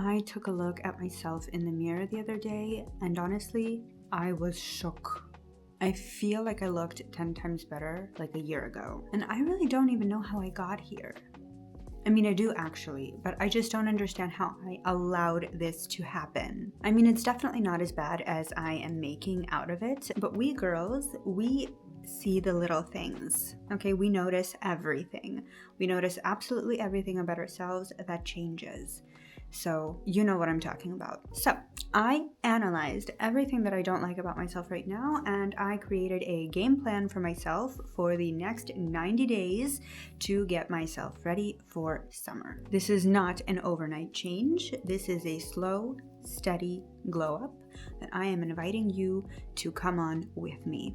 I took a look at myself in the mirror the other day, and honestly, I was shook. I feel like I looked 10 times better like a year ago, and I really don't even know how I got here. I mean, I do actually, but I just don't understand how I allowed this to happen. I mean, it's definitely not as bad as I am making out of it, but we girls, we see the little things, okay? We notice everything. We notice absolutely everything about ourselves that changes. So you know what I'm talking about. So I analyzed everything that I don't like about myself right now, and I created a game plan for myself for the next 90 days to get myself ready for summer. This is not an overnight change. This is a slow, steady glow up that I am inviting you to come on with me.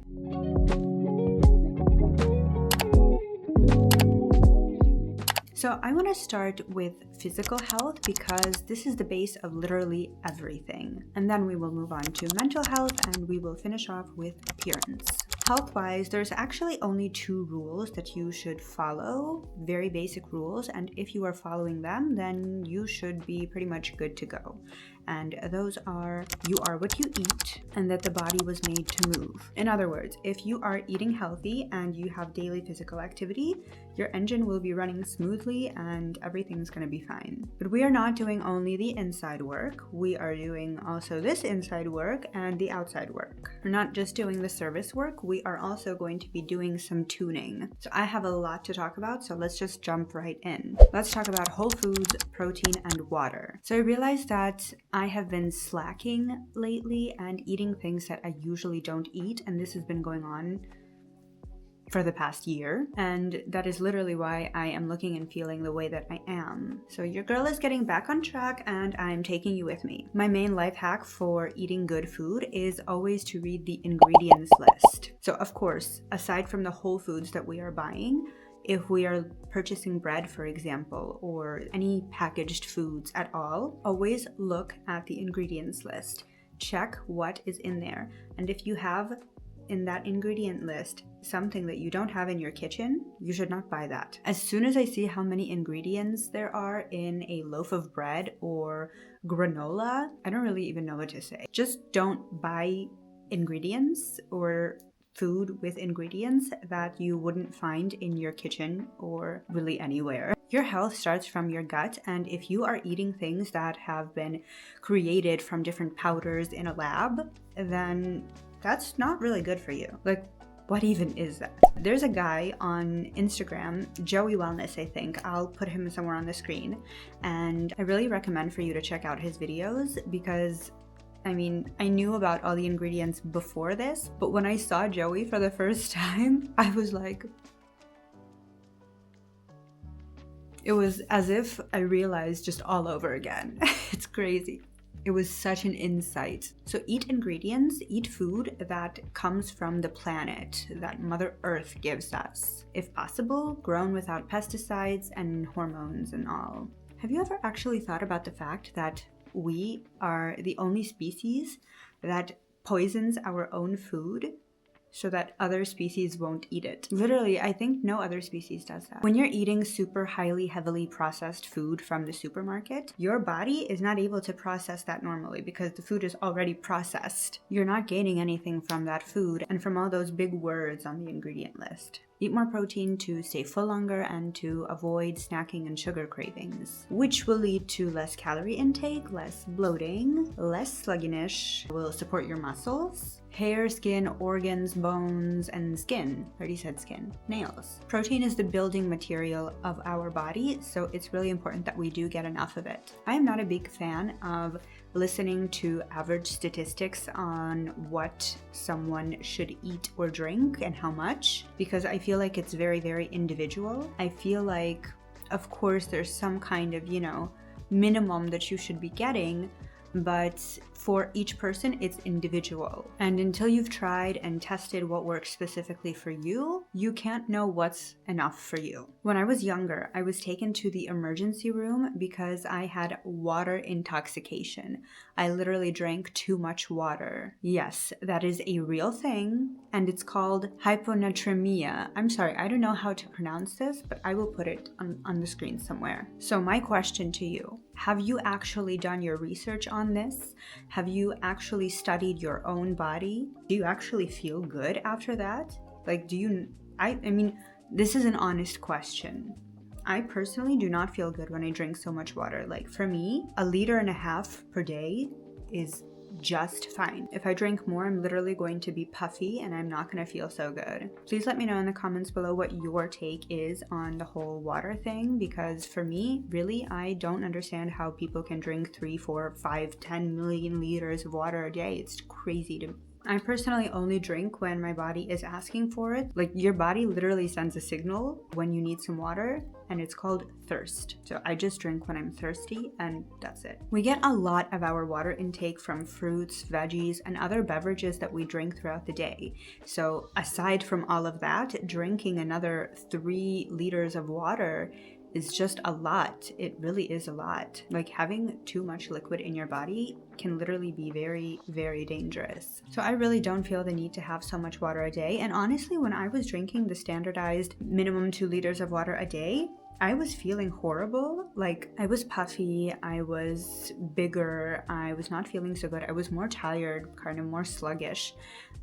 So I want to start with physical health because this is the base of literally everything. And then we will move on to mental health and we will finish off with appearance. Health-wise, there's actually only 2 rules that you should follow, very basic rules, and if you are following them, then you should be pretty much good to go. And those are, you are what you eat, and that the body was made to move. In other words, if you are eating healthy and you have daily physical activity, your engine will be running smoothly and everything's going to be fine. But we are not doing only the inside work, we are doing also this inside work and the outside work. We're not just doing the service work, we are also going to be doing some tuning. So I have a lot to talk about, so let's just jump right in. Let's talk about whole foods, protein, and water. So I realized that I have been slacking lately and eating things that I usually don't eat, and this has been going on for the past year, and that is literally why I am looking and feeling the way that I am. So your girl is getting back on track and I'm taking you with me. My main life hack for eating good food is always to read the ingredients list. So of course, aside from the whole foods that we are buying, if we are purchasing bread, for example, or any packaged foods at all, always look at the ingredients list. Check what is in there. And if you have in that ingredient list something that you don't have in your kitchen, you should not buy that. As soon as I see how many ingredients there are in a loaf of bread or granola, I don't really even know what to say. Just don't buy ingredients or food with ingredients that you wouldn't find in your kitchen or really anywhere. Your health starts from your gut, and if you are eating things that have been created from different powders in a lab, then that's not really good for you. Like, what even is that? There's a guy on Instagram, Joey Wellness, I think. I'll put him somewhere on the screen. And I really recommend for you to check out his videos because, I mean, I knew about all the ingredients before this, but when I saw Joey for the first time, I was like, it was as if I realized just all over again. It's crazy. It was such an insight. So eat ingredients, eat food that comes from the planet, that Mother Earth gives us. If possible, grown without pesticides and hormones and all. Have you ever actually thought about the fact that we are the only species that poisons our own food so that other species won't eat it? Literally, I think no other species does that. When you're eating super heavily processed food from the supermarket, your body is not able to process that normally because the food is already processed. You're not gaining anything from that food and from all those big words on the ingredient list. Eat more protein to stay full longer and to avoid snacking and sugar cravings, which will lead to less calorie intake, less bloating, less sluggishness, will support your muscles, hair, skin, organs, bones, and skin. I already said skin. Nails. Protein is the building material of our body, so it's really important that we do get enough of it. I am not a big fan of listening to average statistics on what someone should eat or drink and how much, because I feel like it's very individual. I feel like, of course, there's some kind of, minimum that you should be getting, but for each person, it's individual. And until you've tried and tested what works specifically for you, you can't know what's enough for you. When I was younger, I was taken to the emergency room because I had water intoxication. I literally drank too much water. Yes, that is a real thing, and it's called hyponatremia. I'm sorry, I don't know how to pronounce this, but I will put it on the screen somewhere. So my question to you, Have you actually done your research on this? Have you actually studied your own body? Do you actually feel good after that? Like, I mean, this is an honest question. I personally do not feel good when I drink so much water. Like, for me, 1.5 liters per day is just fine. If I drink more, I'm literally going to be puffy and I'm not going to feel so good. Please let me know in the comments below what your take is on the whole water thing, because for me, really, I don't understand how people can drink 3, 4, 5, 10 million liters of water a day. It's crazy to me. I personally only drink when my body is asking for it. Like, your body literally sends a signal when you need some water, and it's called thirst. So I just drink when I'm thirsty, and that's it. We get a lot of our water intake from fruits, veggies, and other beverages that we drink throughout the day. So aside from all of that, drinking another 3 liters of water is just a lot. It really is a lot. Like, having too much liquid in your body can literally be very, very dangerous. So I really don't feel the need to have so much water a day. And honestly, when I was drinking the standardized minimum 2 liters of water a day, I was feeling horrible. Like, I was puffy, I was bigger, I was not feeling so good. I was more tired, kind of more sluggish.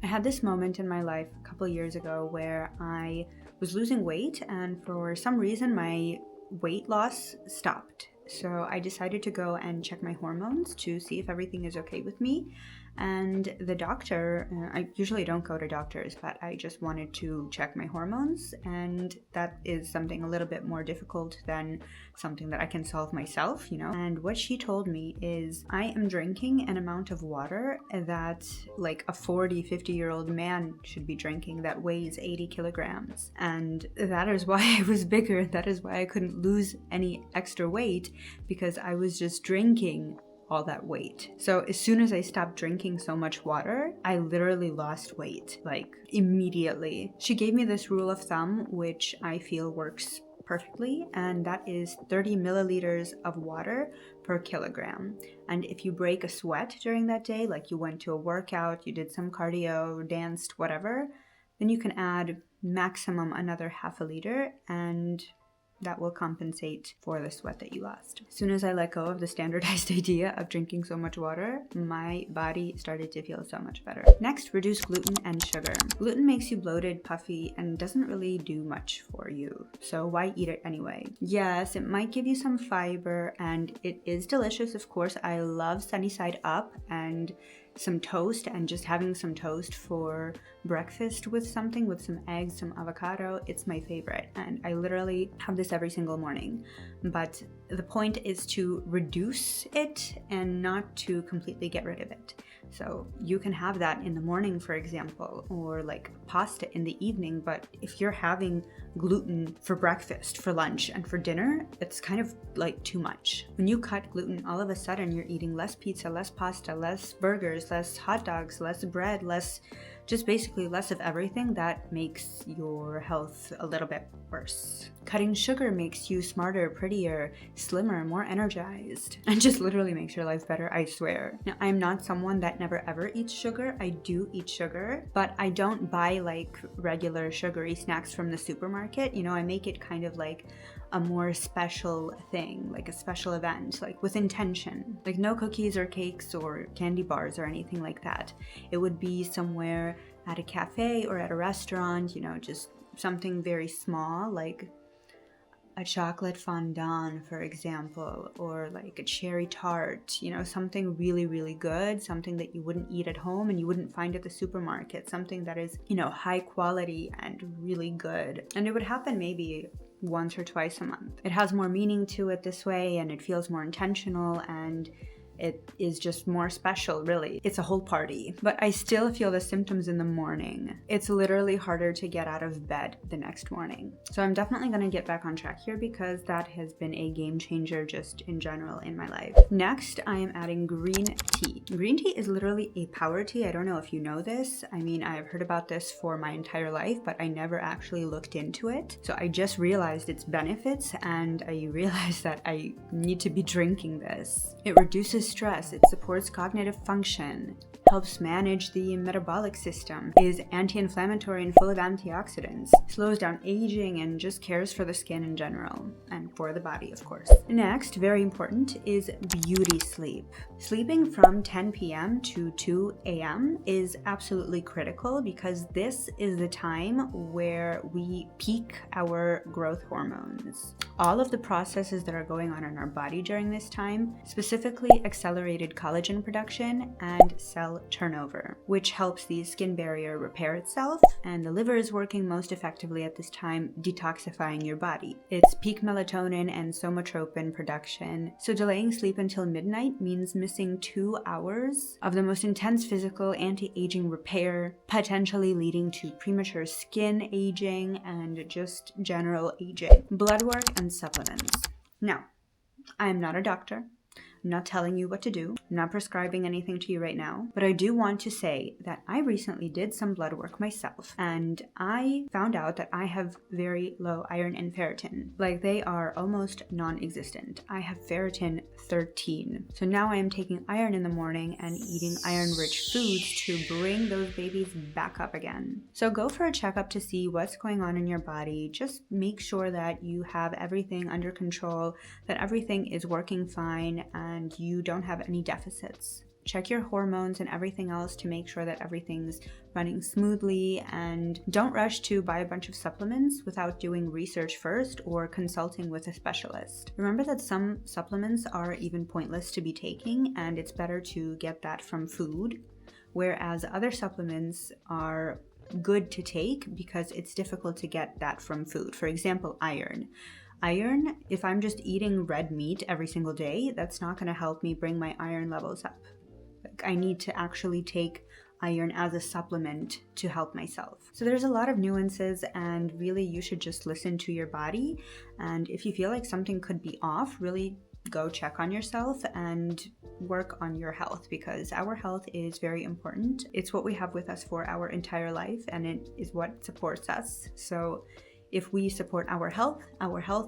I had this moment in my life a couple of years ago where I was losing weight, and for some reason my weight loss stopped. So I decided to go and check my hormones to see if everything is okay with me. And the doctor, I usually don't go to doctors, but I just wanted to check my hormones, and that is something a little bit more difficult than something that I can solve myself, you know. And what she told me is I am drinking an amount of water that like a 40, 50-year-old man should be drinking that weighs 80 kilograms. And that is why I was bigger. That is why I couldn't lose any extra weight, because I was just drinking all that weight. So as soon as I stopped drinking so much water, I literally lost weight, like immediately. She gave me this rule of thumb, which I feel works perfectly, and that is 30 milliliters of water per kilogram. And if you break a sweat during that day, like you went to a workout, you did some cardio, danced, whatever, then you can add maximum another 0.5 liter, and that will compensate for the sweat that you lost. As soon as I let go of the standardized idea of drinking so much water, my body started to feel so much better. Next, reduce gluten and sugar. Gluten makes you bloated, puffy, and doesn't really do much for you. So why eat it anyway? Yes, it might give you some fiber, and it is delicious, of course. I love sunny side up and some toast, and just having some toast for breakfast with something, with some eggs, some avocado. It's my favorite, and I literally have this every single morning. But the point is to reduce it and not to completely get rid of it. So you can have that in the morning, for example, or like pasta in the evening. But if you're having gluten for breakfast, for lunch, and for dinner, it's kind of like too much. When you cut gluten, all of a sudden you're eating less pizza, less pasta, less burgers, less hot dogs, less bread, just basically less of everything that makes your health a little bit worse. Cutting sugar makes you smarter, prettier, slimmer, more energized, and just literally makes your life better, I swear. Now, I'm not someone that never ever eats sugar. I do eat sugar, but I don't buy like regular sugary snacks from the supermarket. You know, I make it kind of like a more special thing, like a special event, like with intention. Like no cookies or cakes or candy bars or anything like that. It would be somewhere at a cafe or at a restaurant, you know, just something very small, like a chocolate fondant, for example, or like a cherry tart, you know, something really, really good, something that you wouldn't eat at home and you wouldn't find at the supermarket, something that is, you know, high quality and really good. And it would happen maybe once or twice a month. It has more meaning to it this way, and it feels more intentional, and it is just more special, really. It's a whole party. But I still feel the symptoms in the morning. It's literally harder to get out of bed the next morning. So I'm definitely gonna get back on track here, because that has been a game changer just in general in my life. Next, I am adding green tea. Green tea is literally a power tea. I don't know if you know this. I mean, I've heard about this for my entire life, but I never actually looked into it. So I just realized its benefits, and I realized that I need to be drinking this. It reduces stress, it supports cognitive function, helps manage the metabolic system, is anti-inflammatory and full of antioxidants, slows down aging, and just cares for the skin in general, and for the body, of course. Next, very important, is beauty sleep. Sleeping from 10 p.m. to 2 a.m. is absolutely critical because this is the time where we peak our growth hormones. All of the processes that are going on in our body during this time, specifically accelerated collagen production and cell turnover, which helps the skin barrier repair itself, and the liver is working most effectively at this time, detoxifying your body. It's peak melatonin and somatropin production, so delaying sleep until midnight means missing 2 hours of the most intense physical anti-aging repair, potentially leading to premature skin aging and just general aging. Blood work and supplements. Now, I am not a doctor. I'm not telling you what to do. I'm not prescribing anything to you right now, but I do want to say that I recently did some blood work myself, and I found out that I have very low iron and ferritin. Like, they are almost non-existent. I have ferritin 13. So now I am taking iron in the morning and eating iron-rich foods to bring those babies back up again. So go for a checkup to see what's going on in your body. Just make sure that you have everything under control, that everything is working fine, and you don't have any deficits. Check your hormones and everything else to make sure that everything's running smoothly, and don't rush to buy a bunch of supplements without doing research first or consulting with a specialist. Remember that some supplements are even pointless to be taking, and it's better to get that from food, whereas other supplements are good to take because it's difficult to get that from food. For example, iron. Iron, if I'm just eating red meat every single day, that's not going to help me bring my iron levels up. Like, I need to actually take iron as a supplement to help myself. So there's a lot of nuances, and really you should just listen to your body. And if you feel like something could be off, really go check on yourself and work on your health, because our health is very important. It's what we have with us for our entire life, and it is what supports us. So if we support our health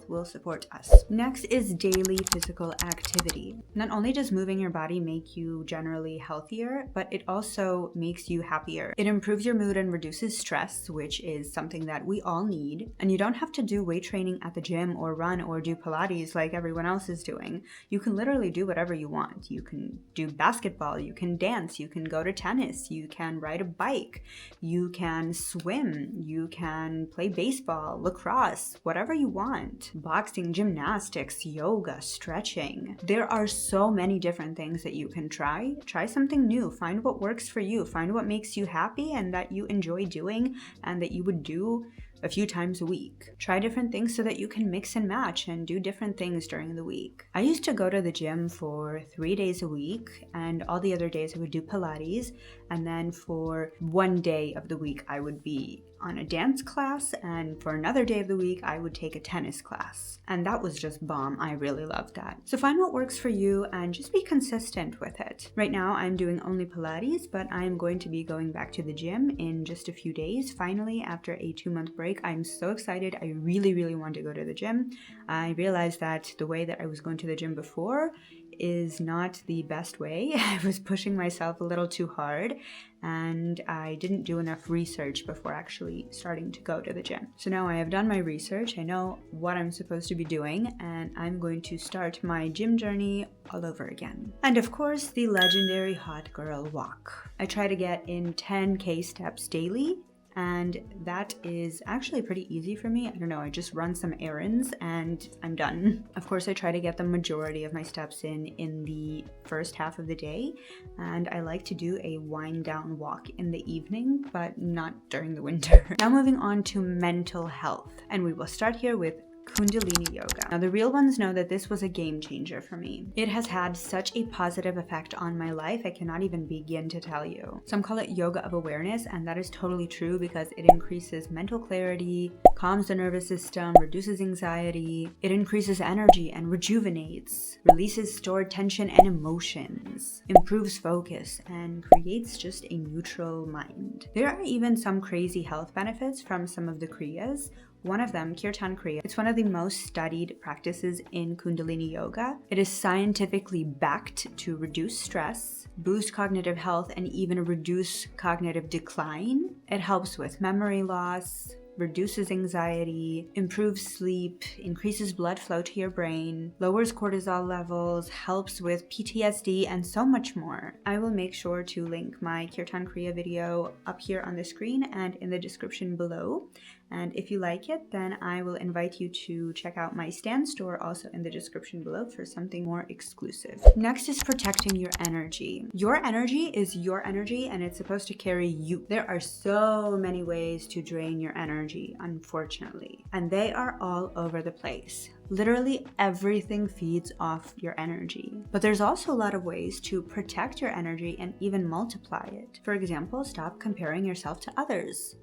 will support us. Next is daily physical activity. Not only does moving your body make you generally healthier, but it also makes you happier. It improves your mood and reduces stress, which is something that we all need. And you don't have to do weight training at the gym or run or do Pilates like everyone else is doing. You can literally do whatever you want. You can do basketball, you can dance, you can go to tennis, you can ride a bike, you can swim, you can play baseball, lacrosse, whatever you want. Boxing, gymnastics, yoga, stretching. There are so many different things that you can try. Try something new. Find what works for you. Find what makes you happy and that you enjoy doing and that you would do a few times a week. Try different things so that you can mix and match and do different things during the week. I used to go to the gym for 3 days a week, and all the other days I would do Pilates, and then for 1 day of the week I would be on a dance class, and for another day of the week I would take a tennis class. And that was just bomb. I really loved that. So find what works for you and just be consistent with it. Right now I'm doing only Pilates, but I'm going to be going back to the gym in just a few days. Finally, after a 2-month break, I'm so excited. I really want to go to the gym. I realized that the way that I was going to the gym before is not the best way. I was pushing myself a little too hard, and I didn't do enough research before actually starting to go to the gym. So now I have done my research, I know what I'm supposed to be doing, and I'm going to start my gym journey all over again. And of course, the legendary hot girl walk. I try to get in 10K steps daily, and that is actually pretty easy for me. I don't know, I just run some errands and I'm done. Of course, I try to get the majority of my steps in the first half of the day, and I like to do a wind down walk in the evening, but not during the winter. Now moving on to mental health, and we will start here with kundalini yoga. Now, the real ones know that this was a game changer for me. It has had such a positive effect on my life, I cannot even begin to tell you. Some call it yoga of awareness, and that is totally true because it increases mental clarity, calms the nervous system, reduces anxiety, it increases energy and rejuvenates, releases stored tension and emotions, improves focus, and creates just a neutral mind. There are even some crazy health benefits from some of the kriyas. One of them, Kirtan Kriya, it's one of the most studied practices in Kundalini Yoga. It is scientifically backed to reduce stress, boost cognitive health, and even reduce cognitive decline. It helps with memory loss, reduces anxiety, improves sleep, increases blood flow to your brain, lowers cortisol levels, helps with PTSD, and so much more. I will make sure to link my Kirtan Kriya video up here on the screen and in the description below. And if you like it, then I will invite you to check out my stand store also in the description below for something more exclusive. Next is protecting your energy. Your energy is your energy and it's supposed to carry you. There are so many ways to drain your energy, unfortunately, and they are all over the place. Literally everything feeds off your energy. But there's also a lot of ways to protect your energy and even multiply it. For example, stop comparing yourself to others.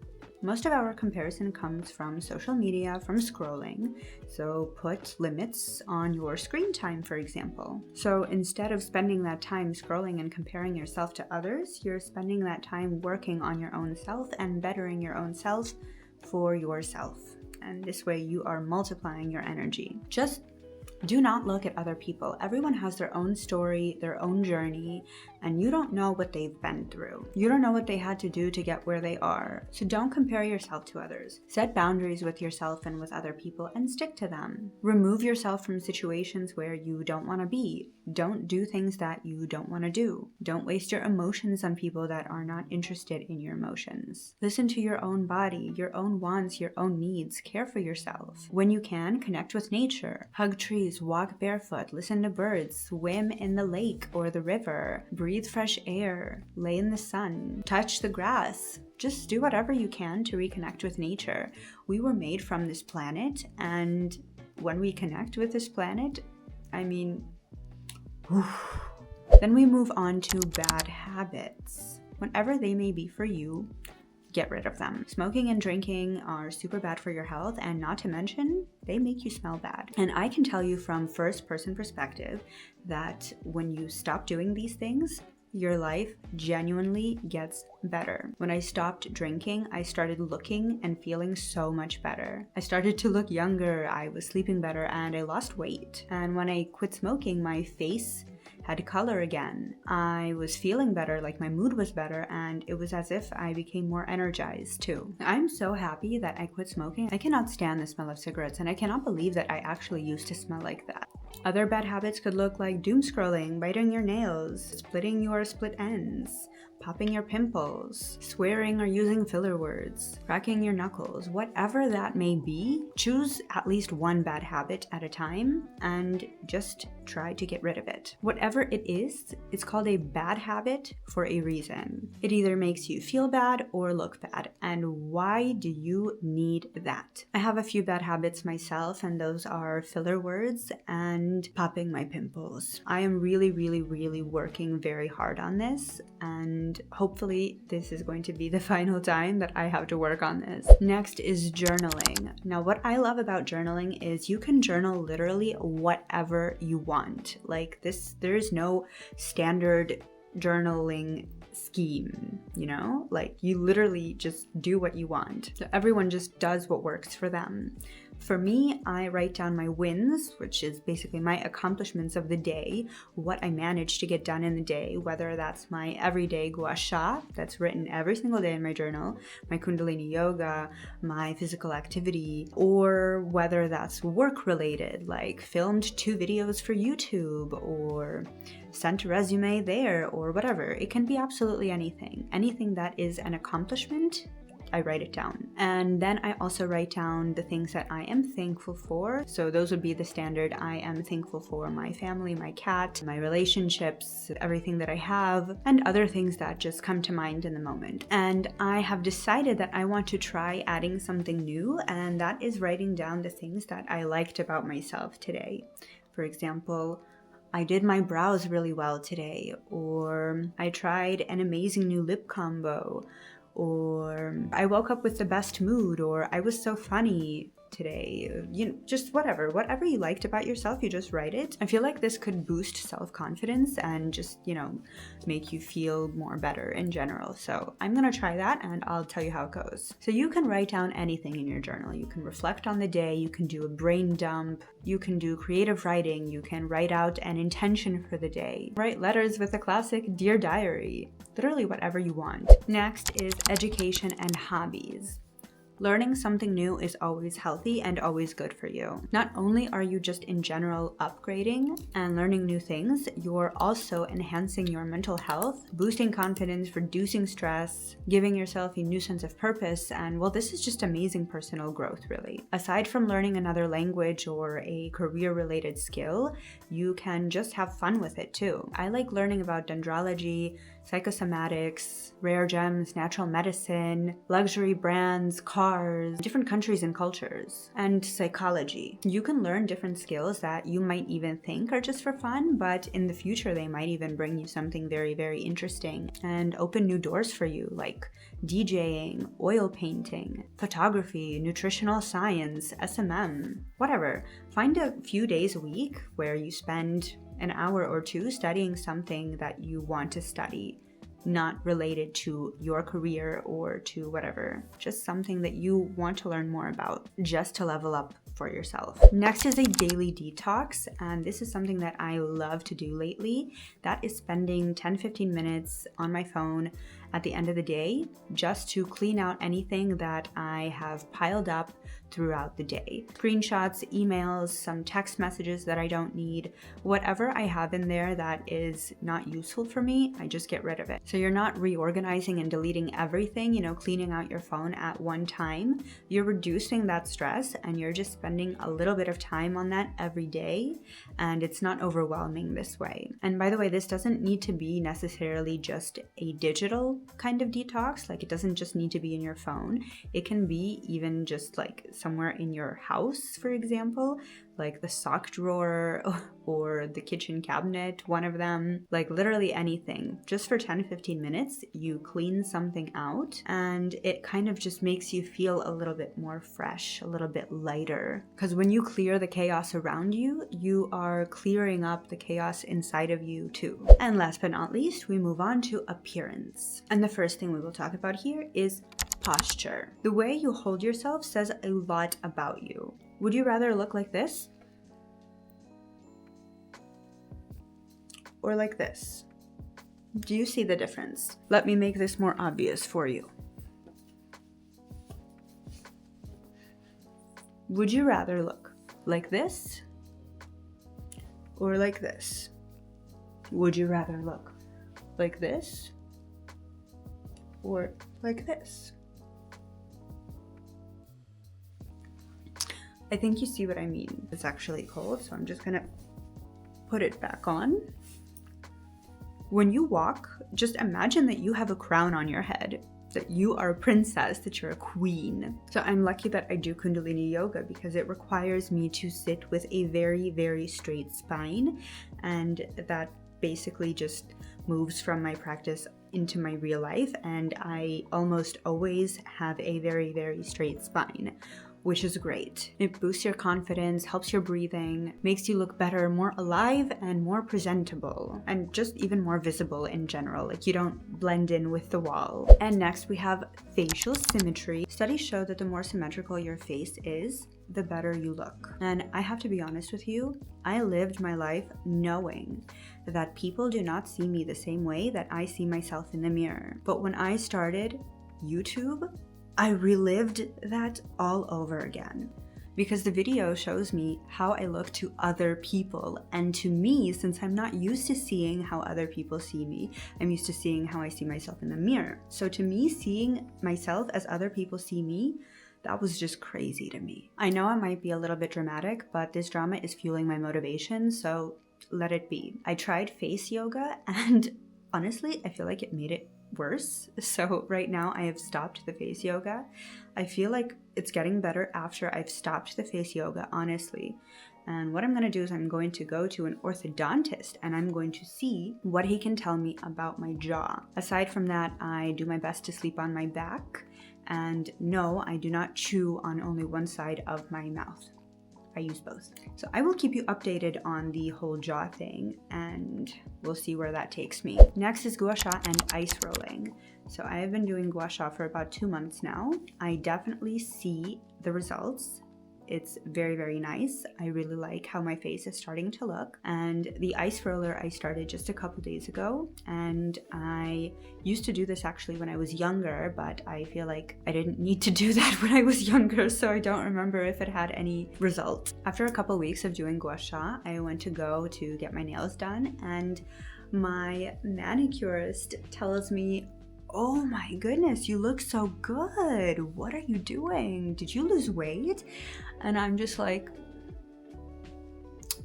Most of our comparison comes from social media, from scrolling. So put limits on your screen time, for example. So instead of spending that time scrolling and comparing yourself to others, you're spending that time working on your own self and bettering your own self for yourself. And this way you are multiplying your energy. Just do not look at other people. Everyone has their own story, their own journey, and you don't know what they've been through. You don't know what they had to do to get where they are. So don't compare yourself to others. Set boundaries with yourself and with other people and stick to them. Remove yourself from situations where you don't want to be. Don't do things that you don't want to do. Don't waste your emotions on people that are not interested in your emotions. Listen to your own body, your own wants, your own needs. Care for yourself. When you can, connect with nature. Hug trees, walk barefoot, listen to birds, swim in the lake or the river, breathe fresh air, lay in the sun, touch the grass. Just do whatever you can to reconnect with nature. We were made from this planet, and when we connect with this planet, then we move on to bad habits. Whatever they may be for you, get rid of them. Smoking and drinking are super bad for your health, and not to mention, they make you smell bad. And I can tell you from first-person perspective that when you stop doing these things, your life genuinely gets better. When I stopped drinking, I started looking and feeling so much better. I started to look younger, I was sleeping better, and I lost weight. And when I quit smoking, my face had color again. I was feeling better, like my mood was better, and it was as if I became more energized too. I'm so happy that I quit smoking. I cannot stand the smell of cigarettes, and I cannot believe that I actually used to smell like that. Other bad habits could look like doom scrolling, biting your nails, splitting your split ends, popping your pimples, swearing or using filler words, cracking your knuckles. Whatever that may be, choose at least one bad habit at a time and just try to get rid of it. Whatever it is, it's called a bad habit for a reason. It either makes you feel bad or look bad. And why do you need that? I have a few bad habits myself, and those are filler words and popping my pimples. I am really working very hard on this, and hopefully this is going to be the final time that I have to work on this. Next is journaling. Now, what I love about journaling is you can journal literally whatever you want. Like this, there is no standard journaling scheme, you know? Like you literally just do what you want. So everyone just does what works for them. For me, I write down my wins, which is basically my accomplishments of the day, what I managed to get done in the day, whether that's my everyday gua sha, that's written every single day in my journal, my kundalini yoga, my physical activity, or whether that's work related, like filmed 2 videos for YouTube, or sent a resume there, or whatever. It can be absolutely anything. Anything that is an accomplishment, I write it down. And then I also write down the things that I am thankful for. So those would be the standard. I am thankful for my family, my cat, my relationships, everything that I have, and other things that just come to mind in the moment. And I have decided that I want to try adding something new, and that is writing down the things that I liked about myself today. For example, I did my brows really well today, or I tried an amazing new lip combo, or I woke up with the best mood, or I was so funny, today. Just whatever you liked about yourself, you just write it. I feel like this could boost self-confidence and just, make you feel more better in general. So I'm gonna try that and I'll tell you how it goes. So you can write down anything in your journal. You can reflect on the day, you can do a brain dump, you can do creative writing, you can write out an intention for the day, write letters with a classic Dear Diary, literally whatever you want. Next is education and hobbies. Learning something new is always healthy and always good for you. Not only are you just in general upgrading and learning new things, you're also enhancing your mental health, boosting confidence, reducing stress, giving yourself a new sense of purpose, and well, this is just amazing personal growth, really. Aside from learning another language or a career-related skill, you can just have fun with it too. I like learning about dendrology, psychosomatics, rare gems, natural medicine, luxury brands, cars, different countries and cultures, and psychology. You can learn different skills that you might even think are just for fun, but in the future they might even bring you something very, very interesting and open new doors for you, like DJing, oil painting, photography, nutritional science, SMM, whatever. Find a few days a week where you spend an hour or two studying something that you want to study, not related to your career or to whatever, just something that you want to learn more about, just to level up for yourself. Next is a daily detox, and this is something that I love to do lately. That is spending 10-15 minutes on my phone at the end of the day just to clean out anything that I have piled up throughout the day. Screenshots, emails, some text messages that I don't need, whatever I have in there that is not useful for me, I just get rid of it. So you're not reorganizing and deleting everything, cleaning out your phone at one time. You're reducing that stress and you're just spending a little bit of time on that every day, and it's not overwhelming this way. And by the way, this doesn't need to be necessarily just a digital kind of detox. Like, it doesn't just need to be in your phone. It can be even just like somewhere in your house, for example, like the sock drawer or the kitchen cabinet, one of them, like literally anything. Just for 10-15 minutes, you clean something out and it kind of just makes you feel a little bit more fresh, a little bit lighter. Because when you clear the chaos around you, you are clearing up the chaos inside of you too. And last but not least, we move on to appearance. And the first thing we will talk about here is posture. The way you hold yourself says a lot about you. Would you rather look like this? Or like this? Do you see the difference? Let me make this more obvious for you. Would you rather look like this? Or like this? Would you rather look like this? Or like this? I think you see what I mean. It's actually cold, so I'm just gonna put it back on. When you walk, just imagine that you have a crown on your head, that you are a princess, that you're a queen. So I'm lucky that I do kundalini yoga because it requires me to sit with a very, very straight spine, and that basically just moves from my practice into my real life, and I almost always have a very, very straight spine, which is great. It boosts your confidence, helps your breathing, makes you look better, more alive and more presentable, and just even more visible in general, like you don't blend in with the wall. And next we have facial symmetry. Studies show that the more symmetrical your face is, the better you look. And I have to be honest with you, I lived my life knowing that people do not see me the same way that I see myself in the mirror. But when I started YouTube, I relived that all over again, because the video shows me how I look to other people, and to me, since I'm not used to seeing how other people see me, I'm used to seeing how I see myself in the mirror. So to me, seeing myself as other people see me, that was just crazy to me. I know I might be a little bit dramatic, but this drama is fueling my motivation, so let it be. I tried face yoga, and honestly, I feel like it made it worse. So right now I have stopped the face yoga. I feel like it's getting better after I've stopped the face yoga, honestly. And what I'm going to do is I'm going to go to an orthodontist and I'm going to see what he can tell me about my jaw. Aside from that, I do my best to sleep on my back And no, I do not chew on only one side of my mouth. I use both. So I will keep you updated on the whole jaw thing, and we'll see where that takes me. Next is gua sha and ice rolling. So I have been doing gua sha for about 2 months now. I definitely see the results. It's very, very nice. I really like how my face is starting to look. And the ice roller I started just a couple days ago. And I used to do this actually when I was younger, but I feel like I didn't need to do that when I was younger, so I don't remember if it had any result. After a couple weeks of doing gua sha, I went to go to get my nails done, and my manicurist tells me, "Oh my goodness, you look so good. What are you doing? Did you lose weight?" And I'm just like,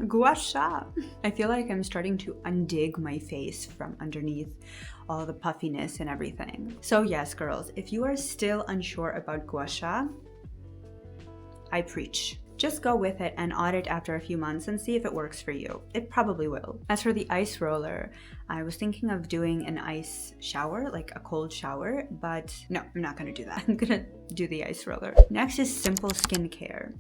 gua sha. I feel like I'm starting to undig my face from underneath all the puffiness and everything. So yes, girls, if you are still unsure about gua sha, I preach. Just go with it and audit after a few months and see if it works for you. It probably will. As for the ice roller, I was thinking of doing an ice shower, like a cold shower, but no, I'm not gonna do that. I'm gonna do the ice roller. Next is simple skincare.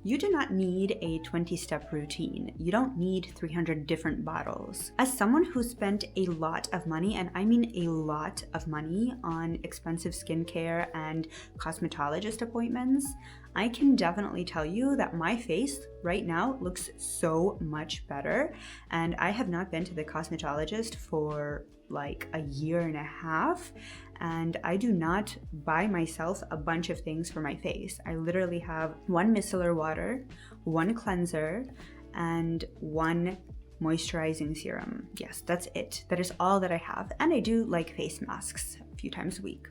You do not need a 20-step routine. You don't need 300 different bottles. As someone who spent a lot of money, and I mean a lot of money, on expensive skincare and cosmetologist appointments, I can definitely tell you that my face right now looks so much better, and I have not been to the cosmetologist for like a year and a half, and I do not buy myself a bunch of things for my face. I literally have 1 micellar water, 1 cleanser, and 1 moisturizing serum. Yes, that's it. That is all that I have. And I do like face masks a few times a week,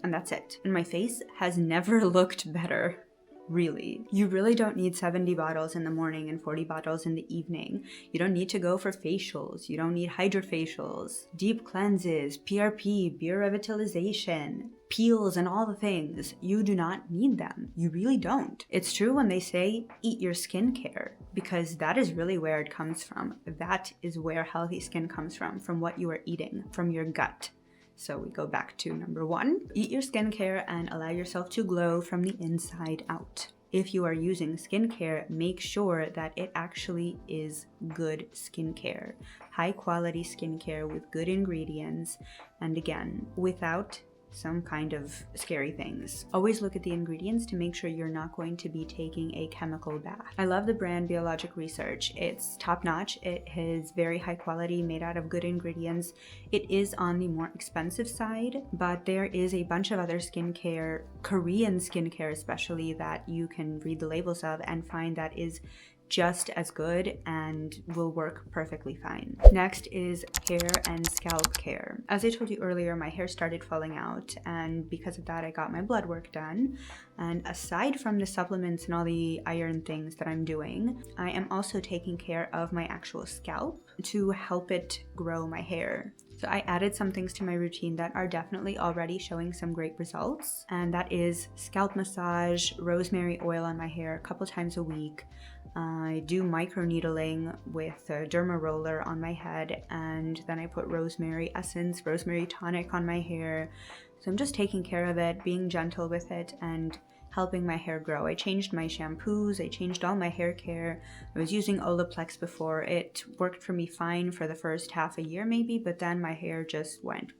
and that's it. And my face has never looked better. Really. You really don't need 70 bottles in the morning and 40 bottles in the evening. You don't need to go for facials. You don't need hydrofacials, deep cleanses, PRP, beer revitalization, peels, and all the things. You do not need them. You really don't. It's true when they say eat your skincare, because that is really where it comes from. That is where healthy skin comes from what you are eating, from your gut. So we go back to number 1, eat your skincare and allow yourself to glow from the inside out. If you are using skincare, make sure that it actually is good skincare, high quality skincare with good ingredients, and again, without some kind of scary things. Always look at the ingredients to make sure you're not going to be taking a chemical bath. I love the brand Biologic Research. It's top notch. It is very high quality, made out of good ingredients. It is on the more expensive side, but there is a bunch of other skincare, Korean skincare especially, that you can read the labels of and find that is just as good and will work perfectly fine. Next is hair and scalp care. As I told you earlier, my hair started falling out, and because of that I got my blood work done. And aside from the supplements and all the iron things that I'm doing, I am also taking care of my actual scalp to help it grow my hair. So I added some things to my routine that are definitely already showing some great results, and that is scalp massage, rosemary oil on my hair a couple times a week. I do microneedling with a derma roller on my head, and then I put rosemary essence, rosemary tonic on my hair. So I'm just taking care of it, being gentle with it, and helping my hair grow. I changed my shampoos, I changed all my hair care. I was using Olaplex before. It worked for me fine for the first half a year maybe, but then my hair just went,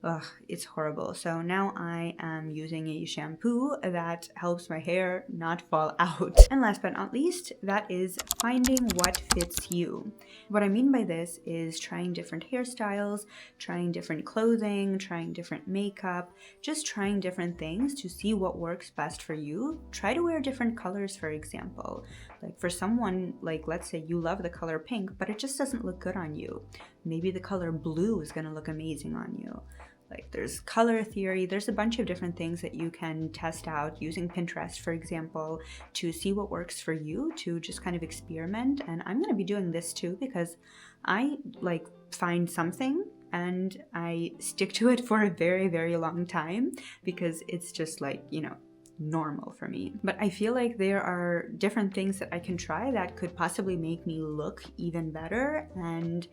ugh, it's horrible. So now I am using a shampoo that helps my hair not fall out. And last but not least, that is finding what fits you. What I mean by this is trying different hairstyles, trying different clothing, trying different makeup, just trying different things to see what works best for you. Try to wear different colors, for example. Like for someone, like let's say you love the color pink, but it just doesn't look good on you. Maybe the color blue is gonna look amazing on you. Like there's color theory, there's a bunch of different things that you can test out using Pinterest, for example, to see what works for you, to just kind of experiment. And I'm gonna be doing this too, because I like find something and I stick to it for a very, very long time, because it's just like, you know, normal for me. But I feel like there are different things that I can try that could possibly make me look even better, and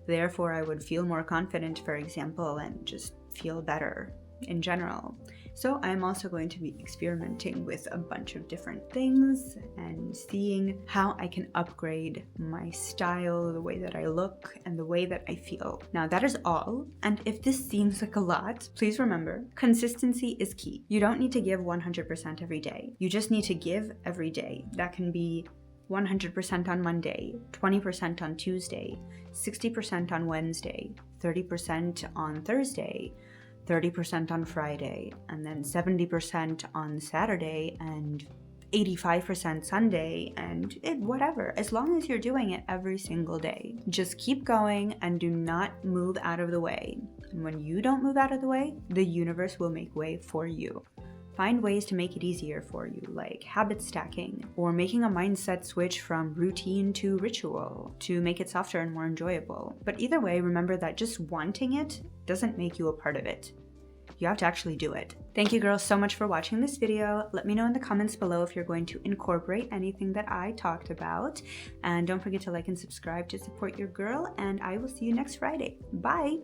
therefore I would feel more confident, for example, and just feel better in general. So I'm also going to be experimenting with a bunch of different things and seeing how I can upgrade my style, the way that I look, and the way that I feel. Now that is all. And if this seems like a lot, please remember, consistency is key. You don't need to give 100% every day. You just need to give every day. That can be 100% on Monday, 20% on Tuesday, 60% on Wednesday, 30% on Thursday, 30% on Friday, and then 70% on Saturday, and 85% Sunday, and whatever. As long as you're doing it every single day. Just keep going and do not move out of the way. And when you don't move out of the way, the universe will make way for you. Find ways to make it easier for you, like habit stacking, or making a mindset switch from routine to ritual to make it softer and more enjoyable. But either way, remember that just wanting it doesn't make you a part of it. You have to actually do it. Thank you girls so much for watching this video. Let me know in the comments below if you're going to incorporate anything that I talked about. And don't forget to like and subscribe to support your girl, and I will see you next Friday. Bye!